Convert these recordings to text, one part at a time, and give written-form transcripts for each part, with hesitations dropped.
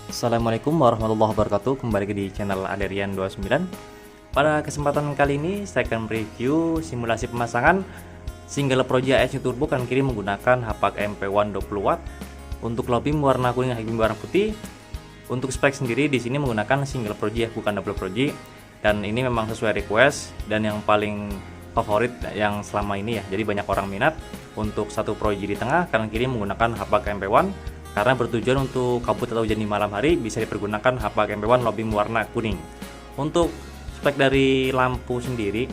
Assalamualaikum warahmatullahi wabarakatuh. Kembali di channel Aderian29. Pada kesempatan kali ini saya akan review simulasi pemasangan single Proji AS Turbo kanan kiri menggunakan Hapak MP1 20W untuk low beam warna kuning, high beam warna putih. Untuk spek sendiri di sini menggunakan single Proji ya, bukan double Proji. Dan ini memang sesuai request dan yang paling favorit yang selama ini ya. Jadi banyak orang minat untuk satu Proji di tengah, kanan kiri menggunakan Hapak MP1 karena bertujuan untuk kabut atau hujan di malam hari bisa dipergunakan Hapak MP1 low beam warna kuning. Untuk spek dari lampu sendiri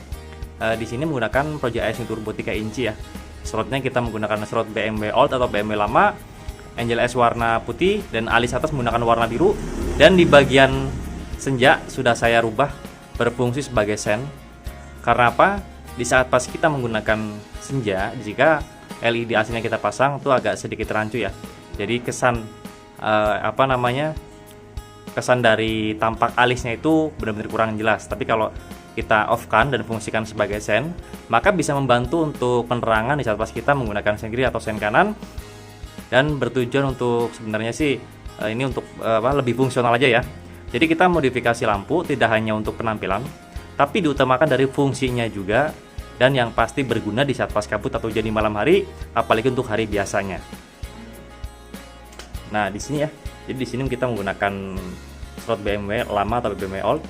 di sini menggunakan Proji AS Turbo 3 inci ya. Slotnya kita menggunakan slot BMW old atau BMW lama, Angel S warna putih dan alis atas menggunakan warna biru. Dan di bagian senja sudah saya rubah berfungsi sebagai sen. Karena apa? Di saat pas kita menggunakan senja, jika LED aslinya kita pasang itu agak sedikit rancu ya. Jadi kesan kesan dari tampak alisnya itu benar-benar kurang jelas. Tapi kalau kita off kan dan fungsikan sebagai sen, maka bisa membantu untuk penerangan di saat pas kita menggunakan sen kiri atau sen kanan. Dan bertujuan untuk sebenarnya sih ini untuk lebih fungsional aja ya. Jadi kita modifikasi lampu tidak hanya untuk penampilan, tapi diutamakan dari fungsinya juga, dan yang pasti berguna di saat pas kabut atau hujan di malam hari, apalagi untuk hari biasanya. Nah, di sini ya. Jadi di sini kita menggunakan slot BMW lama atau BMW old.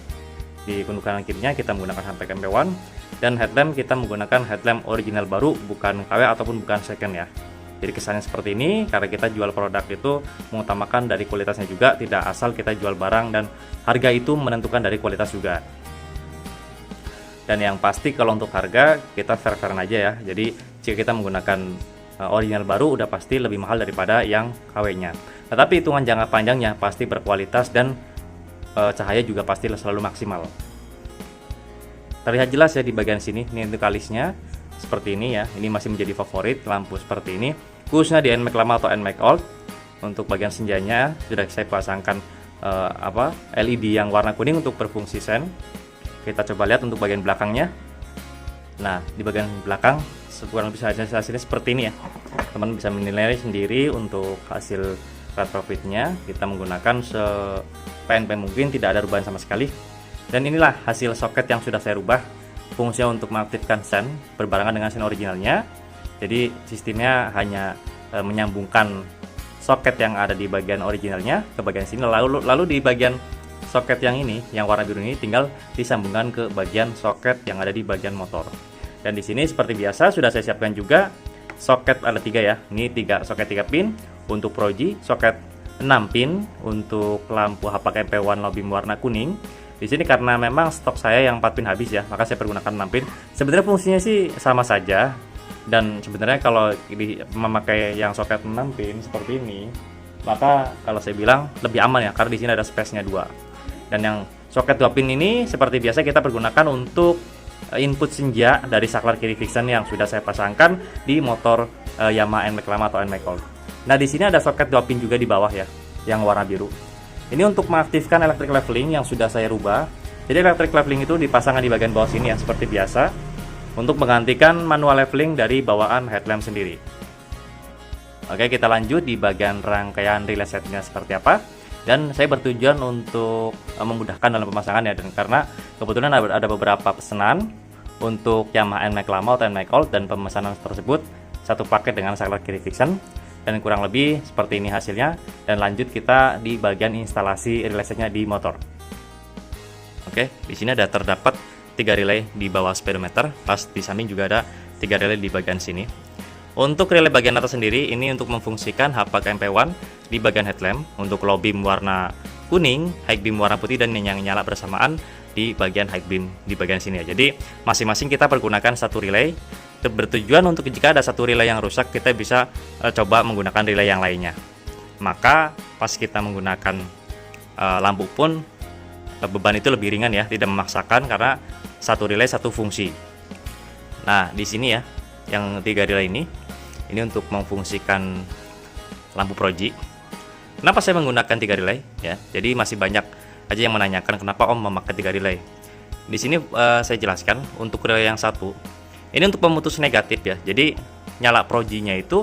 Di kundukan kanan kirinya kita menggunakan Hapak MP1 dan headlamp kita menggunakan headlamp original baru, bukan KW ataupun bukan second ya. Jadi kesannya seperti ini karena kita jual produk itu mengutamakan dari kualitasnya juga, tidak asal kita jual barang dan harga itu menentukan dari kualitas juga. Dan yang pasti kalau untuk harga kita fair-fairan aja ya. Jadi jika kita menggunakan original baru udah pasti lebih mahal daripada yang KW-nya. Tetapi hitungan jangka panjangnya pasti berkualitas dan cahaya juga pasti selalu maksimal. Terlihat jelas ya di bagian sini. Ini untuk alisnya seperti ini ya. Ini masih menjadi favorit lampu seperti ini. Khususnya di NMAX lama atau NMAX old. Untuk bagian senjanya sudah saya pasangkan LED yang warna kuning untuk berfungsi sen. Kita coba lihat untuk bagian belakangnya. Nah, di bagian belakang kurang lebih hasilnya seperti ini ya. Teman bisa menilai sendiri untuk hasil red profitnya. Kita menggunakan PNP mungkin, tidak ada perubahan sama sekali. Dan inilah hasil soket yang sudah saya rubah. Fungsinya untuk mengaktifkan sen berbarengan dengan sen originalnya. Jadi sistemnya hanya menyambungkan soket yang ada di bagian originalnya ke bagian sini, lalu di bagian soket yang ini, yang warna biru ini tinggal disambungkan ke bagian soket yang ada di bagian motor. Dan di sini seperti biasa sudah saya siapkan juga soket ada 3 ya. Ini soket 3 pin untuk Proji, soket 6 pin untuk lampu Hapak MP1 low beam warna kuning. Di sini karena memang stok saya yang 4 pin habis ya, maka saya pergunakan 6 pin. Sebenarnya fungsinya sih sama saja. Dan sebenarnya kalau memakai yang soket 6 pin seperti ini, maka kalau saya bilang lebih aman ya, karena di sini ada space-nya 2. Dan yang soket 2 pin ini seperti biasa kita pergunakan untuk input senja dari saklar kiri Vixen yang sudah saya pasangkan di motor Yamaha NMAX lama atau NMAX old. Nah, di sini ada soket 2 pin juga di bawah ya, yang warna biru. Ini untuk mengaktifkan electric leveling yang sudah saya rubah. Jadi electric leveling itu dipasangkan di bagian bawah sini ya, seperti biasa, untuk menggantikan manual leveling dari bawaan headlamp sendiri. Oke, kita lanjut di bagian rangkaian relay setnya seperti apa. Dan saya bertujuan untuk memudahkan dalam pemasangan ya, dan karena kebetulan ada beberapa pesanan untuk Yamaha NMAX lama atau NMAX old, dan pemesanan tersebut satu paket dengan saklar kiri Vixen, dan kurang lebih seperti ini hasilnya. Dan lanjut kita di bagian instalasi relay setnya di motor. Oke, di sini ada terdapat 3 relay di bawah speedometer, pas di samping juga ada 3 relay di bagian sini. Untuk relay bagian atas sendiri ini untuk memfungsikan Hapak MP1 di bagian headlamp untuk low beam warna kuning, high beam warna putih, dan yang nyala bersamaan di bagian high beam di bagian sini ya. Jadi masing-masing kita pergunakan satu relay, bertujuan untuk jika ada satu relay yang rusak kita bisa coba menggunakan relay yang lainnya. Maka pas kita menggunakan lampu pun beban itu lebih ringan ya, tidak memaksakan karena satu relay satu fungsi. Nah, di sini ya, yang 3 relay ini untuk memfungsikan lampu Proji. Kenapa saya menggunakan 3 relay ya? Jadi masih banyak aja yang menanyakan kenapa Om memakai 3 relay. Di sini saya jelaskan untuk relay yang satu. Ini untuk pemutus negatif ya. Jadi nyala Proji-nya itu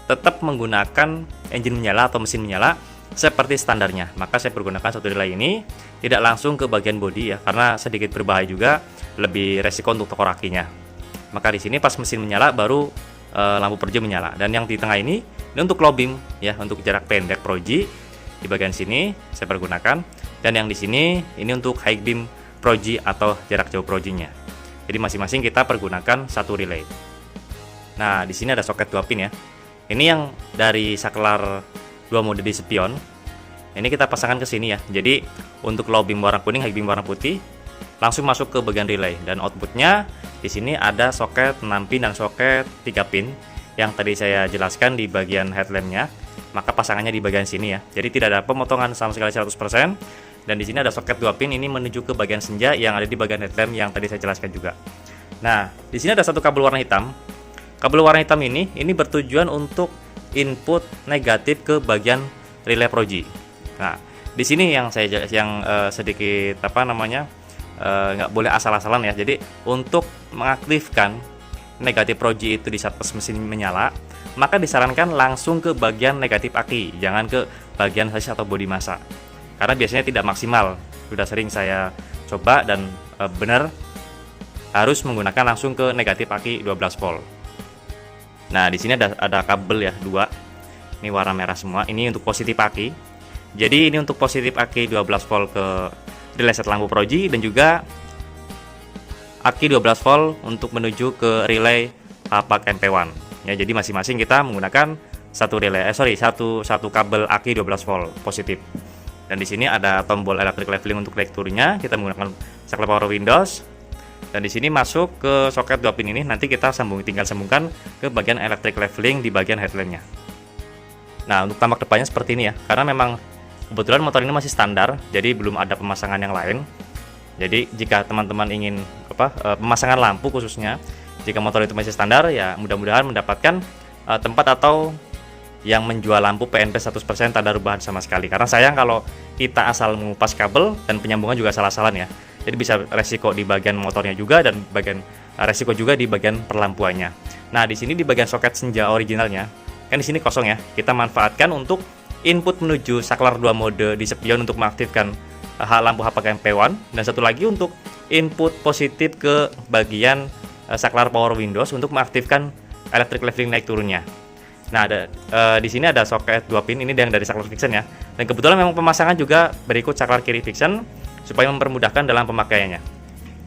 tetap menggunakan engine menyala atau mesin menyala, seperti standarnya. Maka saya pergunakan satu relay ini tidak langsung ke bagian bodi ya, karena sedikit berbahaya juga, lebih resiko untuk tokor akinya. Maka di sini pas mesin menyala baru lampu proji menyala. Dan yang di tengah ini untuk low beam ya, untuk jarak pendek proji di bagian sini saya pergunakan. Dan yang di sini ini untuk high beam proji atau jarak jauh projinya. Jadi masing-masing kita pergunakan satu relay. Nah, di sini ada soket 2 pin ya. Ini yang dari saklar 2 mode di spion. Ini kita pasangkan ke sini ya. Jadi untuk low beam warna kuning, high beam warna putih langsung masuk ke bagian relay. Dan outputnya di sini ada soket 6 pin dan soket 3 pin yang tadi saya jelaskan di bagian headlampnya. Maka pasangannya di bagian sini ya. Jadi tidak ada pemotongan sama sekali 100%. Dan di sini ada soket 2 pin ini menuju ke bagian senja yang ada di bagian headlamp yang tadi saya jelaskan juga. Nah, di sini ada satu kabel warna hitam. Kabel warna hitam ini bertujuan untuk input negatif ke bagian relay proji. Nah, di sini yang saya sedikit nggak boleh asal-asalan ya. Jadi untuk mengaktifkan negatif proji itu di saat pas mesin menyala, maka disarankan langsung ke bagian negatif aki, jangan ke bagian sasis atau bodi massa. Karena biasanya tidak maksimal. Sudah sering saya coba dan benar harus menggunakan langsung ke negatif aki 12 volt. Nah, di sini ada kabel ya, 2. Ini warna merah semua. Ini untuk positif aki. Jadi ini untuk positif aki 12 volt ke relay set lampu proji dan juga aki 12 volt untuk menuju ke relay hapak MP1. Ya, jadi masing-masing kita menggunakan satu relay satu kabel aki 12 volt positif. Dan di sini ada tombol electric leveling untuk lekturnya, kita menggunakan saklar power Windows. Dan di sini masuk ke soket 2 pin ini, nanti kita tinggal sambungkan ke bagian electric leveling di bagian headlampnya. Nah, untuk tampak depannya seperti ini ya, karena memang kebetulan motor ini masih standar, jadi belum ada pemasangan yang lain. Jadi jika teman-teman ingin pemasangan lampu khususnya, jika motor itu masih standar ya mudah-mudahan mendapatkan tempat atau yang menjual lampu PNP 100% tak ada perubahan sama sekali. Karena sayang kalau kita asal mengupas kabel dan penyambungan juga salah-salah ya. Jadi bisa resiko di bagian motornya juga dan resiko juga di bagian perlampuannya. Nah, di sini di bagian soket senja originalnya, kan di sini kosong ya. Kita manfaatkan untuk input menuju saklar 2 mode di spion untuk mengaktifkan lampu hapak MP1 dan satu lagi untuk input positif ke bagian saklar power Windows untuk mengaktifkan electric leveling naik turunnya. Nah, di sini ada soket 2 pin ini yang dari saklar fiction ya. Dan kebetulan memang pemasangan juga berikut saklar kiri fiction supaya mempermudahkan dalam pemakaiannya.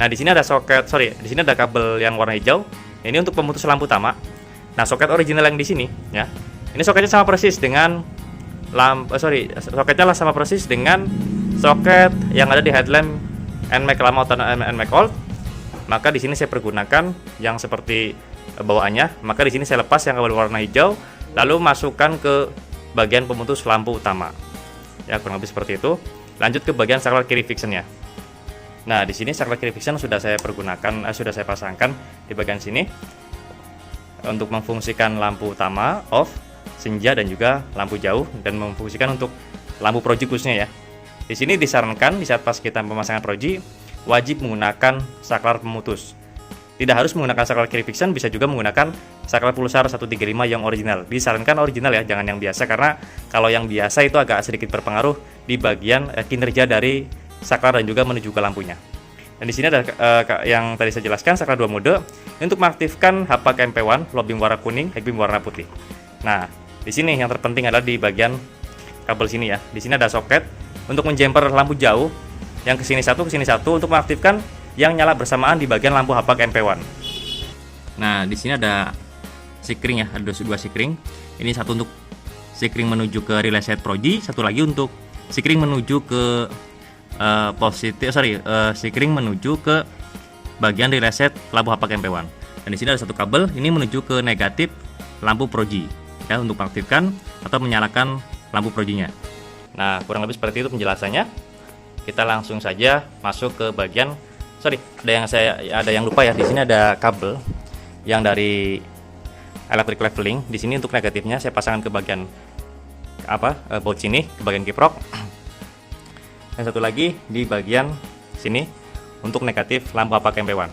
Nah, di sini ada di sini ada kabel yang warna hijau. Ini untuk pemutus lampu utama. Nah, soket original yang di sini ya. Ini soketnya sama persis dengan soketnya sama persis dengan soket yang ada di headlamp NMAX lama atau NMAX old. Maka di sini saya pergunakan yang seperti bawaannya. Maka di sini saya lepas yang kabel warna hijau, lalu masukkan ke bagian pemutus lampu utama. Ya, kurang lebih seperti itu. Lanjut ke bagian saklar kiri fixennya. Nah, di sini saklar kiri fixen sudah saya pasangkan di bagian sini untuk memfungsikan lampu utama off, senja dan juga lampu jauh dan memfungsikan untuk lampu proji khususnya ya. Di sini disarankan di saat pas kita pemasangan proji wajib menggunakan saklar pemutus. Tidak harus menggunakan saklar kiri fixen, bisa juga menggunakan saklar pulsar 135 yang original. Disarankan original ya, jangan yang biasa karena kalau yang biasa itu agak sedikit berpengaruh di bagian kinerja dari saklar dan juga menuju ke lampunya. Dan di sini ada yang tadi saya jelaskan saklar 2 mode untuk mengaktifkan hapak MP1 low beam warna kuning, high beam warna putih. Nah, di sini yang terpenting adalah di bagian kabel sini ya. Di sini ada soket untuk menjumper lampu jauh yang ke sini satu untuk mengaktifkan yang nyala bersamaan di bagian lampu hapak MP1. Nah, di sini ada sikring ya, ada 2 sikring. Ini satu untuk sikring menuju ke relay set proji, satu lagi untuk sikring menuju ke sikring menuju ke bagian relay set lampu hapak MP1. Dan di sini ada satu kabel ini menuju ke negatif lampu proji ya, untuk mengaktifkan atau menyalakan lampu projinya. Nah, kurang lebih seperti itu penjelasannya. Kita langsung saja masuk ke bagian ada yang lupa ya. Di sini ada kabel yang dari electric leveling. Di sini untuk negatifnya saya pasangkan ke bagian baut sini, ke bagian kiprok. Dan satu lagi di bagian sini untuk negatif lampu hapak MP1.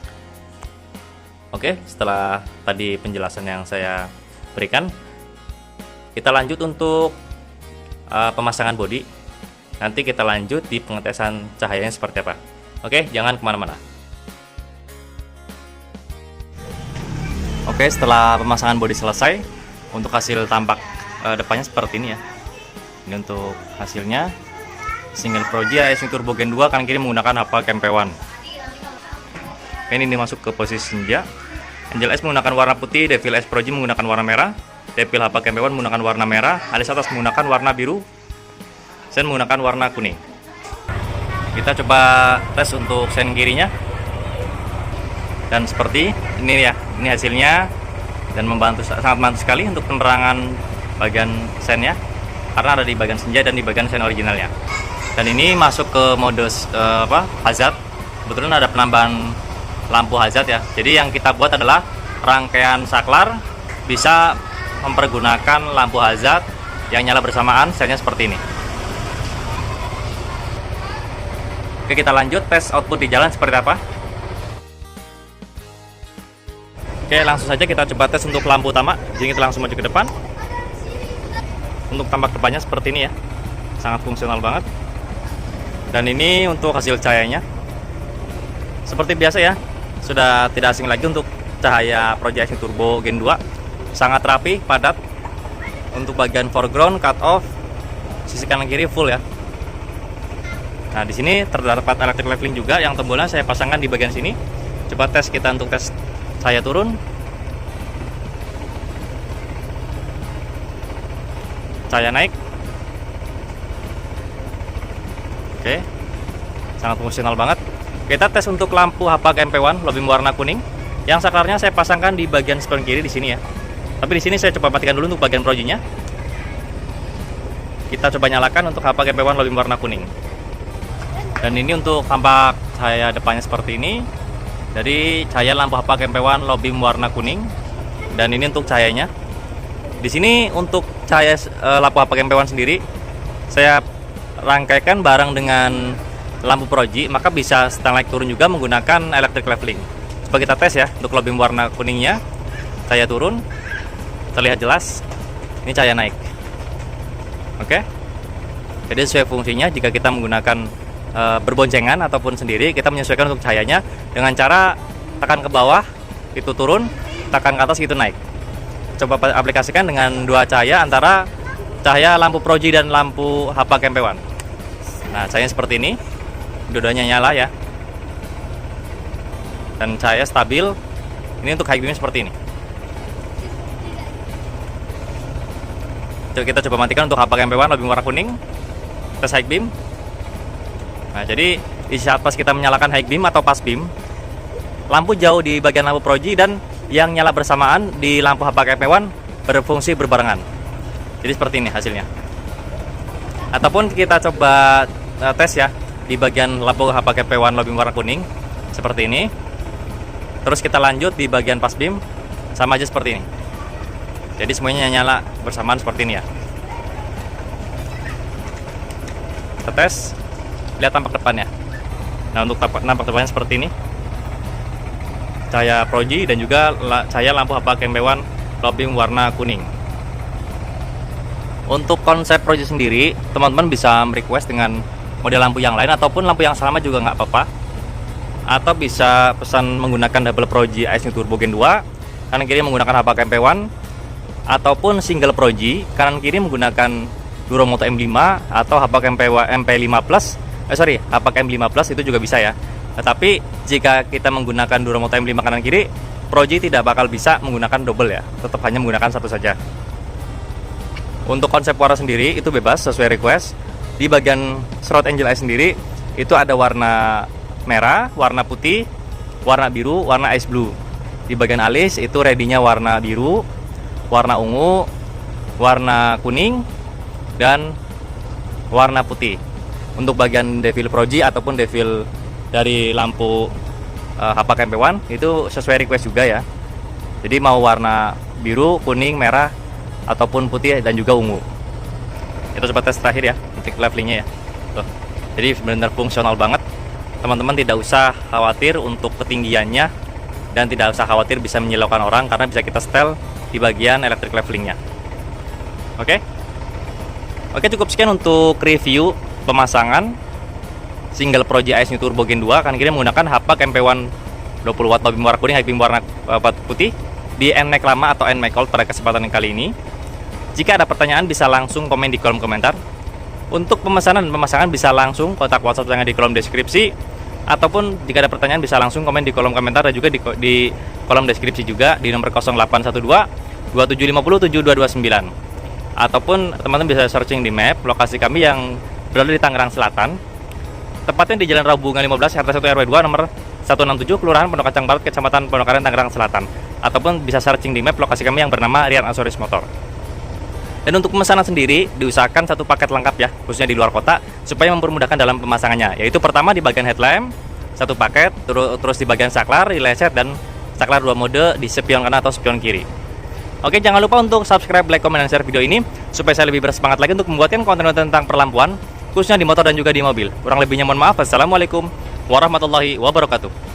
Oke, setelah tadi penjelasan yang saya berikan, kita lanjut untuk pemasangan bodi. Nanti kita lanjut di pengetesan cahayanya seperti apa. Oke, jangan kemana-mana. Oke, setelah pemasangan bodi selesai, untuk hasil tampak depannya seperti ini ya. Ini untuk hasilnya. Single Proji ASU Turbo Gen 2 kanan kiri menggunakan HPALK MP1. Ini masuk ke posisi senja. Angel S menggunakan warna putih, Devil S Proji menggunakan warna merah, Devil HPALK MP1 menggunakan warna merah, Alis atas menggunakan warna biru, Sen menggunakan warna kuning. Kita coba tes untuk sen kirinya. Dan seperti ini ya, ini hasilnya, dan sangat membantu sekali untuk penerangan bagian sennya, karena ada di bagian senja dan di bagian sen originalnya. Dan ini masuk ke mode hazard. Kebetulan ada penambahan lampu hazard ya. Jadi yang kita buat adalah rangkaian saklar bisa mempergunakan lampu hazard yang nyala bersamaan, sennya seperti ini. Oke, kita lanjut tes output di jalan seperti apa. Oke, langsung saja kita coba tes untuk lampu utama. Jadi kita langsung maju ke depan. Untuk tampak depannya seperti ini ya, sangat fungsional banget. Dan ini untuk hasil cahayanya seperti biasa ya, sudah tidak asing lagi untuk cahaya Proji ASU Turbo Gen 2. Sangat rapi, padat. Untuk bagian foreground, cut off, sisi kanan kiri full ya. Nah, di sini terdapat electric leveling juga yang tombolnya saya pasangkan di bagian sini. Coba tes kita untuk tes cahaya turun. Cahaya naik. Oke. Sangat fungsional banget. Kita tes untuk lampu HPALK MP1 lebih warna kuning. Yang saklarnya saya pasangkan di bagian spion kiri di sini ya. Tapi di sini saya coba matikan dulu untuk bagian projinya. Kita coba nyalakan untuk HPALK MP1 lebih warna kuning. Dan ini untuk tampak cahaya depannya seperti ini. Jadi cahaya lampu HPALK MP1 lobby warna kuning. Dan ini untuk cahayanya. Di sini untuk cahaya lampu HPALK MP1 sendiri saya rangkaikan bareng dengan lampu proji, maka bisa setel naik turun juga menggunakan electric leveling. Coba kita tes ya untuk lobby warna kuningnya. Cahaya turun terlihat jelas. Ini cahaya naik. Oke. Jadi sesuai fungsinya jika kita menggunakan berboncengan ataupun sendiri, kita menyesuaikan untuk cahayanya dengan cara tekan ke bawah itu turun, tekan ke atas itu naik. Coba aplikasikan dengan dua cahaya antara cahaya lampu proji dan lampu HPALK MP1. Nah, cahayanya seperti ini, dua-duanya nyala ya, dan cahaya stabil. Ini untuk high beam seperti ini. Kita coba matikan untuk HPALK MP1 lebih warna kuning, tes high beam. Nah, jadi di saat pas kita menyalakan high beam atau pass beam, lampu jauh di bagian lampu proji dan yang nyala bersamaan di lampu HPALK MP1 berfungsi berbarengan. Jadi seperti ini hasilnya. Ataupun kita coba tes ya di bagian lampu HPALK MP1 lebih warna kuning seperti ini. Terus kita lanjut di bagian pass beam, sama aja seperti ini. Jadi semuanya nyala bersamaan seperti ini ya. Kita tes. Lihat tampak depannya. Nah, untuk tampak depannya seperti ini. Cahaya proji dan juga cahaya lampu HPALK MP1 lobby warna kuning. Untuk konsep proji sendiri, teman-teman bisa request dengan model lampu yang lain ataupun lampu yang sama juga nggak apa-apa. Atau bisa pesan menggunakan double proji ASU Turbo Gen 2, kanan kiri menggunakan HPALK MP1, ataupun single proji, kanan kiri menggunakan Duromoto M5 atau HPALK MP5 Plus. HPALK M5 Plus itu juga bisa ya. Tetapi jika kita menggunakan Duromoto M5 kanan kiri, proji tidak bakal bisa menggunakan double ya. Tetap hanya menggunakan satu saja. Untuk konsep warna sendiri itu bebas sesuai request. Di bagian Shroud Angel Eye sendiri itu ada warna merah, warna putih, warna biru, warna ice blue. Di bagian alis itu ready-nya warna biru, warna ungu, warna kuning, dan warna putih. Untuk bagian Devil Proji ataupun Devil dari lampu HPALK MP1 itu sesuai request juga ya. Jadi mau warna biru, kuning, merah, ataupun putih dan juga ungu. Itu coba tes terakhir ya untuk levelingnya ya. Tuh. Jadi benar-benar fungsional banget. Teman-teman tidak usah khawatir untuk ketinggiannya dan tidak usah khawatir bisa menyilaukan orang karena bisa kita setel di bagian electric levelingnya. Oke? Oke, cukup sekian untuk review pemasangan single Pro GIS New Turbo Gen 2. Kan kini menggunakan Hapak MP1 20 watt bobin warna kuning, high beam warna putih di NMAX lama atau NMAX Old pada kesempatan yang kali ini. Jika ada pertanyaan bisa langsung komen di kolom komentar. Untuk pemesanan dan pemasangan bisa langsung kontak WhatsApp saya di kolom deskripsi, ataupun jika ada pertanyaan bisa langsung komen di kolom komentar dan juga di kolom deskripsi juga di nomor 0812 2750 7229. Ataupun teman-teman bisa searching di map lokasi kami yang berada di Tangerang Selatan, tepatnya di Jalan Rabungan 15 RT 1 RW 2 nomor 167 Kelurahan Pondok Kacang Barat, Kecamatan Pondokaren, Tangerang Selatan. Ataupun bisa searching di map lokasi kami yang bernama Rian Asoris Motor. Dan untuk pemesanan sendiri diusahakan satu paket lengkap ya, khususnya di luar kota, supaya mempermudahkan dalam pemasangannya. Yaitu pertama di bagian headlamp satu paket, terus di bagian saklar, relay set, dan saklar 2 mode di spion kanan atau spion kiri. Oke, jangan lupa untuk subscribe, like, comment, dan share video ini supaya saya lebih bersemangat lagi untuk membuatkan konten-konten tentang perlampuan, khususnya di motor dan juga di mobil. Kurang lebihnya mohon maaf. Assalamualaikum warahmatullahi wabarakatuh.